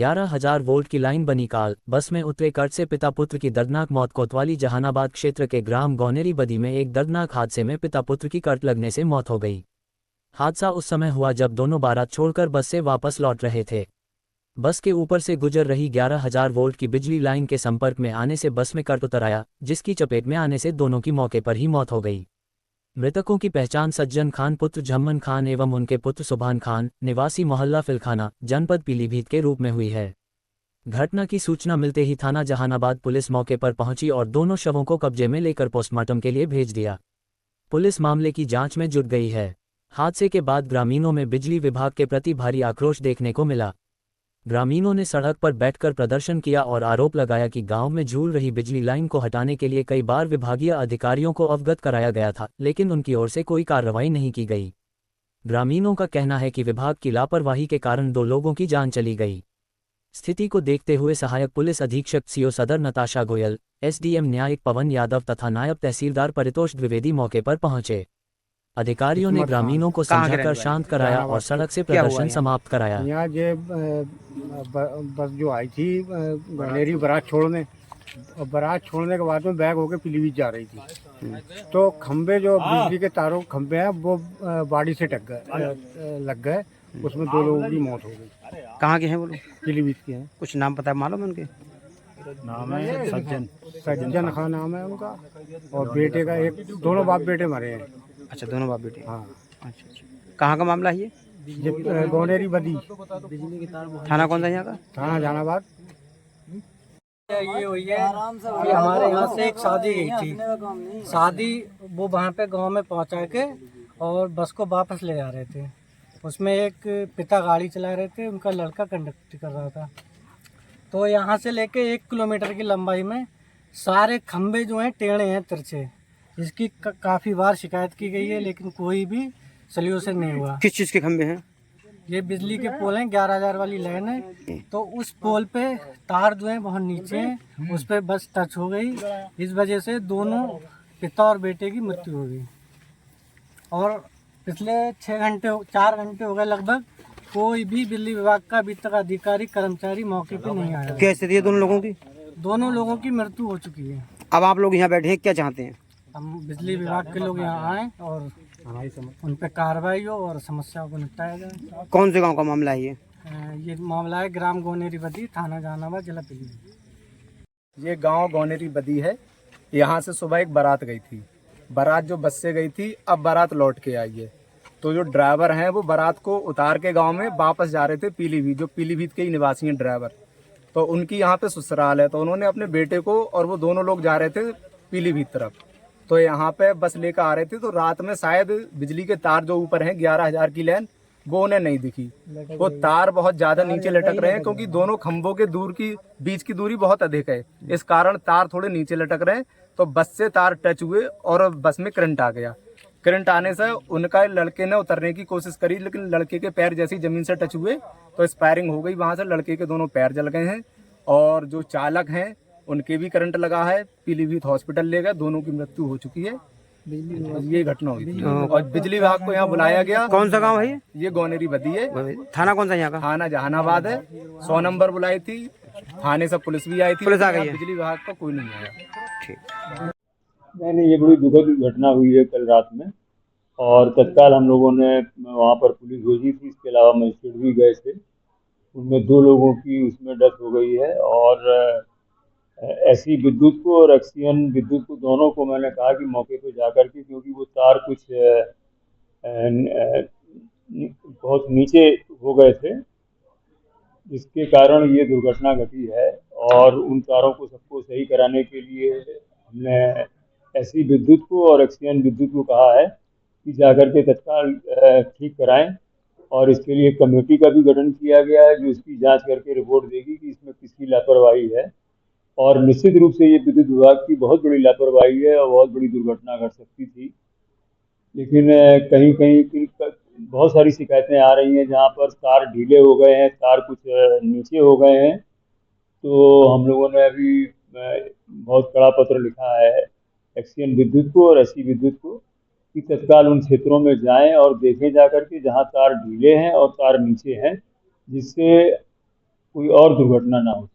11,000 volt की line बनी काल, बस में उतरे कर्ज से पिता पुत्र की दर्दनाक मौत। कोतवाली जहानाबाद क्षेत्र के ग्राम गौनेरी बदी में एक दर्दनाक हादसे में पिता पुत्र की करंट लगने से मौत हो गई। हादसा उस समय हुआ जब दोनों बारात छोड़कर बस से वापस लौट रहे थे। बस के ऊपर से गुजर रही 11,000 वोल्ट की बिजली लाइन के संपर्क में आने से बस में करंट उतर आया, जिसकी चपेट में आने से दोनों की मौके पर ही मौत हो गई। मृतकों की पहचान सज्जन खान पुत्र झम्मन खान एवं उनके पुत्र सुभान खान, निवासी मोहल्ला फिलखाना, जनपद पीलीभीत के रूप में हुई है। घटना की सूचना मिलते ही थाना जहानाबाद पुलिस मौके पर पहुंची और दोनों शवों को कब्जे में लेकर पोस्टमार्टम के लिए भेज दिया। पुलिस मामले की जांच में जुट गई है। हादसे के बाद ग्रामीणों में बिजली विभाग के प्रति भारी आक्रोश देखने को मिला। ग्रामीणों ने सड़क पर बैठकर प्रदर्शन किया और आरोप लगाया कि गांव में झूल रही बिजली लाइन को हटाने के लिए कई बार विभागीय अधिकारियों को अवगत कराया गया था, लेकिन उनकी ओर से कोई कार्रवाई नहीं की गई। ग्रामीणों का कहना है कि विभाग की लापरवाही के कारण 2 लोगों की जान चली गई। स्थिति को देखते हुए सहायक पुलिस अधीक्षक सीओ सदर नताशा गोयल, एसडीएम न्यायिक पवन यादव तथा नायब तहसीलदार परितोष द्विवेदी मौके पर पहुंचे। अधिकारियों ने ग्रामीणों को समझाकर शांत कराया और सड़क से प्रदर्शन समाप्त कराया। यहाँ जे बस जो आई थी गनेरी बारात छोड़ने, और बारात छोड़ने के बाद में बैग होके पीलीभीत जा रही थी, तो खंबे जो बिजली के तारों खंबे हैं वो बाड़ी से लग गए। उसमें 2 लोगों की मौत हो गई। कहाँ के हैं वो लोग? पीलीभीत के हैं। कुछ नाम पता है मालूम है उनके? नाम है सज्जन खान नाम है उनका, और बेटे का एक, दोनों बाप बेटे मरे हैं। अच्छा, दोनों बाप बेटे। हाँ। अच्छा अच्छा, कहाँ का मामला है ये? गौनेरी बदी। थाना कौन सा यहाँ का? थाना जहानाबाद। ये हुई है कि हमारे यहाँ से एक शादी गई थी। शादी वो वहाँ पे गांव में पहुँचा के और बस को वापस ले जा रहे थे। उसमें एक पिता गाड़ी चला रहे थे, उनका लड़का कंडक्टर कर रहा था। तो यहाँ से लेके 1 किलोमीटर की लंबाई में सारे खंभे जो हैं टेढ़े हैं, तिरछे। इसकी काफ़ी बार शिकायत की गई है, लेकिन कोई भी सल्यूशन नहीं हुआ। किस चीज़ के खंभे हैं? ये बिजली के पोल हैं, 11,000 वाली लाइन है। तो उस पोल पे तार जो है बहुत नीचे हैं, उस पर बस टच हो गई। इस वजह से दोनों पिता और बेटे की मृत्यु हो गई। और पिछले 4 घंटे हो गए लगभग, कोई भी बिजली विभाग का अभी तक अधिकारी कर्मचारी मौके पे नहीं आया। क्या स्थिति है दोनों लोगों की? दोनों लोगों की मृत्यु हो चुकी है। अब आप लोग यहाँ बैठे हैं, क्या चाहते हैं? हम बिजली विभाग के लोग यहाँ आए और उन पर कार्रवाई हो और समस्याओं को निपटाया जाए। कौन से गांव का मामला है ये? ये मामला है ग्राम गौनेरी बदी, थाना जहानाबाद, जिला पीलीभीत। ये गांव गौनेरी बदी है। यहाँ से सुबह एक बारात गई थी। बारात जो बस से गई थी, अब बारात लौट के आई है। तो जो ड्राइवर हैं वो बारात को उतार के गांव में वापस जा रहे थे पीलीभीत, जो पीलीभीत के ही निवासी हैं ड्राइवर। तो उनकी यहाँ पे ससुराल है, तो उन्होंने अपने बेटे को, और वो दोनों लोग जा रहे थे पीलीभीत तरफ। तो यहाँ पे बस लेकर आ रहे थे, तो रात में शायद बिजली के तार जो ऊपर हैं 11,000 की लाइन, वो उन्हें नहीं दिखी। वो तार बहुत ज्यादा नीचे लटक रहे हैं, क्योंकि दोनों खंभों के बीच की दूरी बहुत अधिक है। इस कारण तार थोड़े नीचे लटक रहे हैं। तो बस से तार टच हुए और बस में करंट आ गया। करंट आने से उनका लड़के ने उतरने की कोशिश करी, लेकिन लड़के के पैर जैसी जमीन से टच हुए तो स्पायरिंग हो गई। वहां से लड़के के दोनों पैर जल गए हैं, और जो चालक हैं उनके भी करंट लगा है। पीलीभीत हॉस्पिटल ले गए, दोनों की मृत्यु हो चुकी है। ये घटना हुई थी और बिजली विभाग को यहाँ बुलाया गया। कौन सा गांव है ये गौनेरी बदी है। थाना कौन सा यहाँ का? थाना जहानाबाद है। 100 नंबर बुलाई थी, थाने से पुलिस भी आई थी। पुलिस आ गई है? बिजली विभाग का कोई नहीं आया। ठीक। नहीं, ये बड़ी दुखद घटना हुई है कल रात में, और तत्काल हम लोगों ने वहाँ पर पुलिस भेजी थी। इसके अलावा मजिस्ट्रेट भी गए थे। उनमें 2 लोगों की उसमें डेथ हो गई है, और ऐसी विद्युत को और एक्सियन विद्युत को, दोनों को मैंने कहा कि मौके पर जाकर के, क्योंकि वो तार कुछ बहुत नीचे हो गए थे, जिसके कारण ये दुर्घटना घटी है। और उन तारों को सबको सही कराने के लिए हमने ऐसी विद्युत को और एक्सियन विद्युत को कहा है कि जाकर के तत्काल ठीक कराएं। और इसके लिए कमेटी का भी गठन किया गया है, जो इसकी जांच करके रिपोर्ट देगी कि इसमें किसकी लापरवाही है। और निश्चित रूप से ये विद्युत विभाग की बहुत बड़ी लापरवाही है और बहुत बड़ी दुर्घटना घट सकती थी। लेकिन कहीं कहीं बहुत सारी शिकायतें आ रही हैं जहाँ पर तार ढीले हो गए हैं, तार कुछ नीचे हो गए हैं। तो हम लोगों ने अभी बहुत कड़ा पत्र लिखा है एक्सियन विद्युत को और एससी विद्युत को कि तत्काल उन क्षेत्रों में जाएं और देखें जाकर के जहाँ तार ढीले हैं और तार नीचे हैं, जिससे कोई और दुर्घटना ना हो।